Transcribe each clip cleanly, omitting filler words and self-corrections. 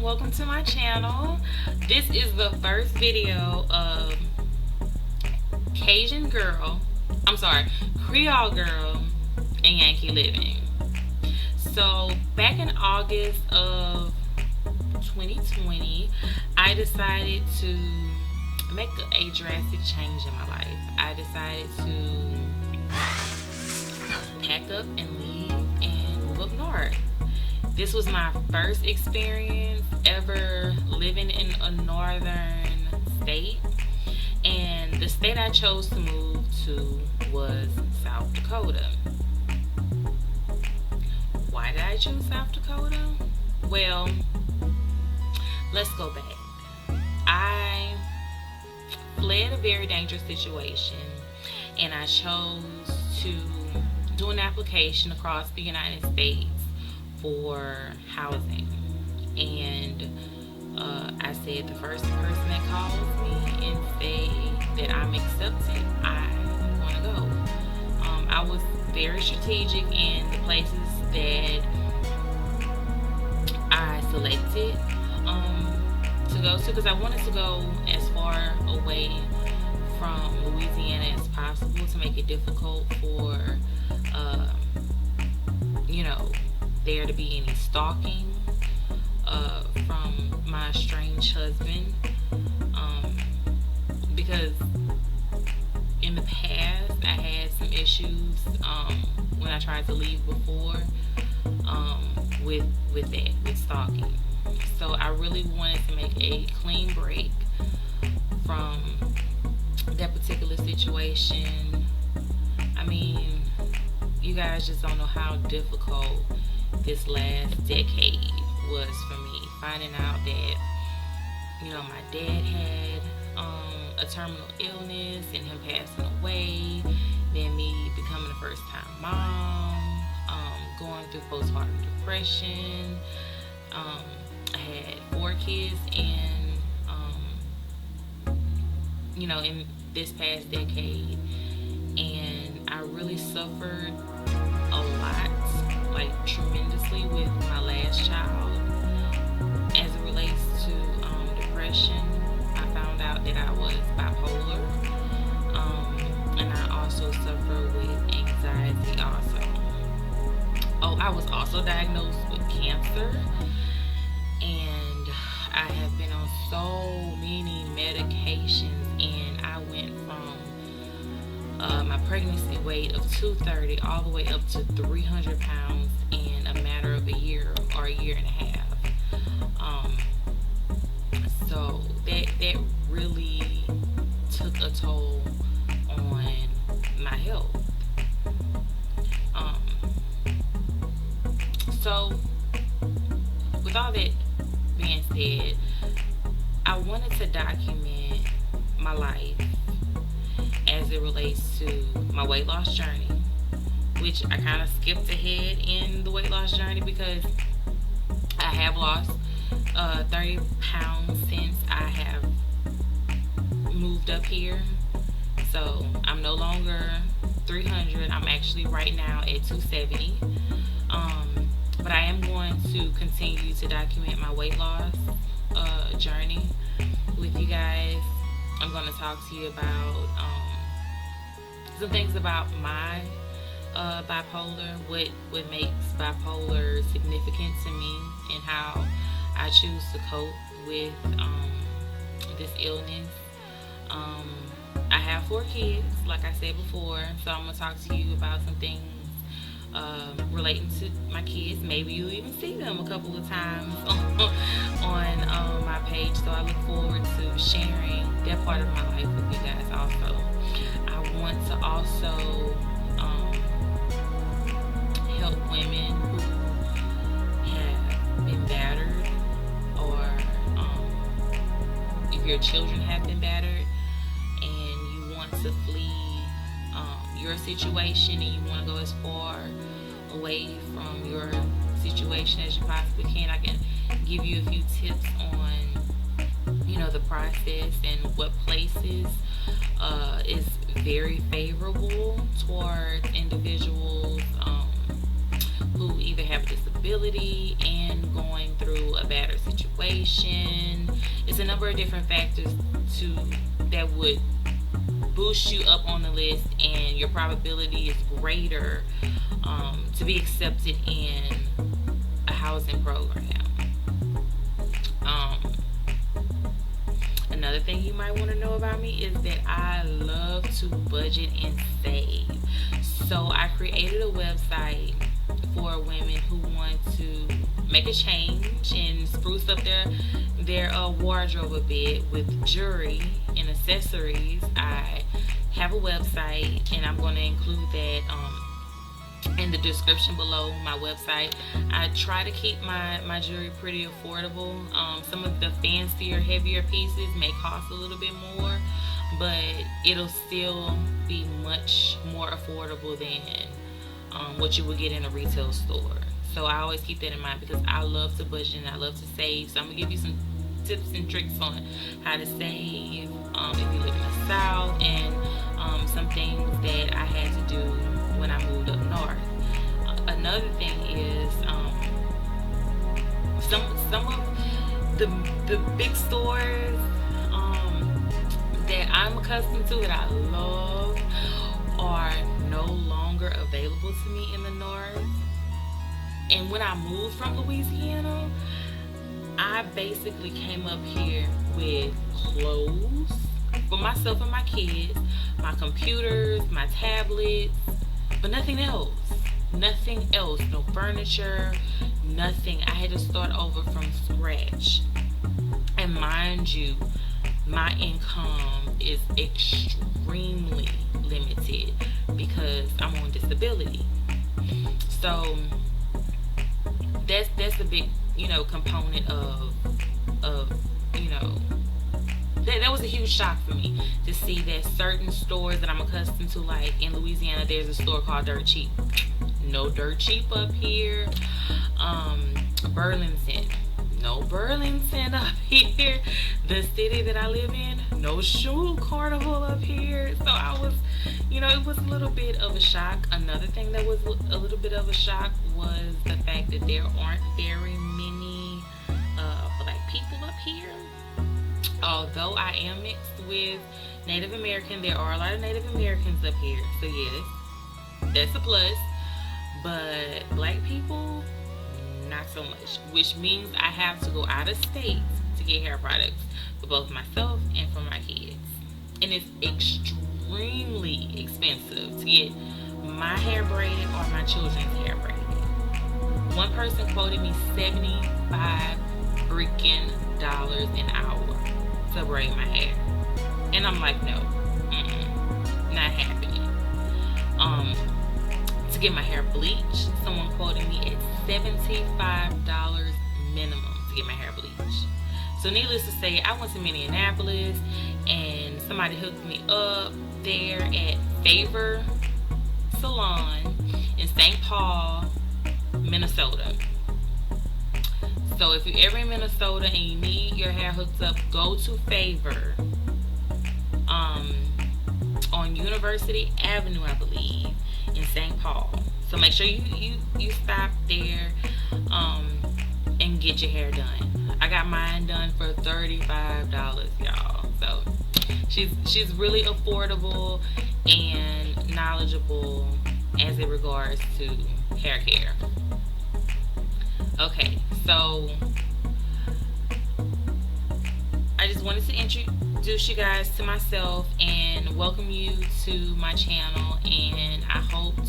welcome to my channel. This is the first video of Cajun girl, Creole girl and Yankee living. So back in August of 2020, I decided to make a drastic change in my life. I decided to pack up and leave and move up north. This was my first experience ever living in a northern state, and the state I chose to move to was South Dakota. Why did I choose South Dakota? Well, let's go back. I fled a very dangerous situation, and I chose to do an application across the United States for housing. And I said the first person that calls me and say that I'm accepted, I'm going to go. I was very strategic in the places that I selected to go to, because I wanted to go as far away from Louisiana as possible to make it difficult for there to be any stalking from my estranged husband, because in the past I had some issues when I tried to leave before with stalking. So I really wanted to make a clean break from that particular situation. I mean, you guys just don't know how difficult this last decade was for me. Finding out that, my dad had a terminal illness and him passing away, then me becoming a first-time mom, going through postpartum depression. I had 4 kids, and in this past decade, and I really suffered a lot, like tremendously, with my last child. As it relates to depression, I found out that I was bipolar, and I also suffer with anxiety also. Oh, I was also diagnosed with cancer, and I have been on so many medications, and I went from my pregnancy weight of 230 all the way up to 300 pounds in a matter of a year or a year and a half. So that really took a toll on my health. So with all that being said, I wanted to document my life as it relates to my weight loss journey, which I kind of skipped ahead in the weight loss journey because I have lost 30 pounds since I have moved up here. So I'm no longer 300. I'm actually right now at 270. But I am going to continue to document my weight loss journey with you guys. I'm going to talk to you about some things about my bipolar, what makes bipolar significant to me, and how I choose to cope with this illness. I have 4 kids, like I said before, so I'm going to talk to you about some things relating to my kids. Maybe you'll even see them a couple of times on my page, so I look forward to sharing that part of my life with you guys also. I want to also help women who have been battered, or if your children have been battered and you want to flee your situation, and you want to go as far away from your situation as you possibly can. I can give you a few tips on the process and what places is very favorable towards individuals who either have a disability instability and going through a better situation. It's a number of different factors to that would boost you up on the list, and your probability is greater to be accepted in a housing program. Another thing you might want to know about me is that I love to budget and save. So I created a website for women who want to make a change and spruce up their wardrobe a bit with jewelry and accessories. I have a website, and I'm going to include that in the description below my website. I try to keep my jewelry pretty affordable. Some of the fancier, heavier pieces may cost a little bit more, but it'll still be much more affordable than what you would get in a retail store. So I always keep that in mind because I love to budget and I love to save. So I'm gonna give you some tips and tricks on how to save if you live in the South, and some things that I had to do when I moved up north. Another thing is some of the big stores that I'm accustomed to that I love are no longer available to me in the north. And when I moved from Louisiana, I basically came up here with clothes for myself and my kids, my computers, my tablets, but nothing else. Nothing else. No furniture, nothing. I had to start over from scratch. And mind you, my income is extremely limited because I'm on disability. So that's a big, component of that was a huge shock for me to see that certain stores that I'm accustomed to, like in Louisiana, there's a store called Dirt Cheap. No Dirt Cheap up here. Burlington. No Burlington up here. The city that I live in, no shoe carnival up here. So I was, it was a little bit of a shock. Another thing that was a little bit of a shock was the fact that there aren't very many black people up here. Although I am mixed with Native American, there are a lot of Native Americans up here. So yes, that's a plus. But black people, not so much. Which means I have to go out of state to get hair products for both myself and for my kids. And it's extremely expensive to get my hair braided or my children's hair braided. One person quoted me $75 freaking an hour to braid my hair. And I'm like, no, not happening. To get my hair bleached, someone quoted me at $75 minimum to get my hair bleached. So needless to say, I went to Minneapolis and somebody hooked me up there at Favor Salon in St. Paul, Minnesota. So if you're ever in Minnesota and you need your hair hooked up, go to Favor on University Avenue, I believe, in St. Paul. So make sure you stop there and get your hair done. I got mine done for $35, y'all. So she's really affordable and knowledgeable as it regards to hair care. Okay, so I just wanted to introduce you guys to myself and welcome you to my channel, and I hope to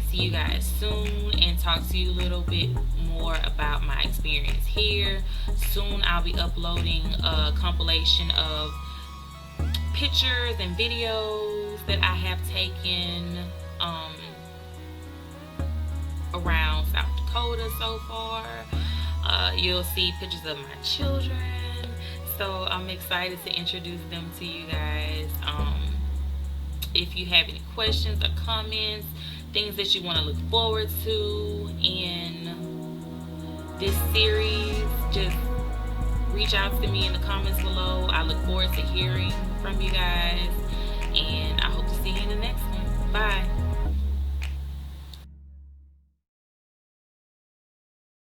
see you guys soon and talk to you a little bit more about my experience here. Soon I'll be uploading a compilation of pictures and videos that I have taken around South Dakota so far. You'll see pictures of my children, so I'm excited to introduce them to you guys. If you have any questions or comments, things that you want to look forward to in this series, just reach out to me in the comments below. I look forward to hearing from you guys, and I hope to see you in the next one. Bye.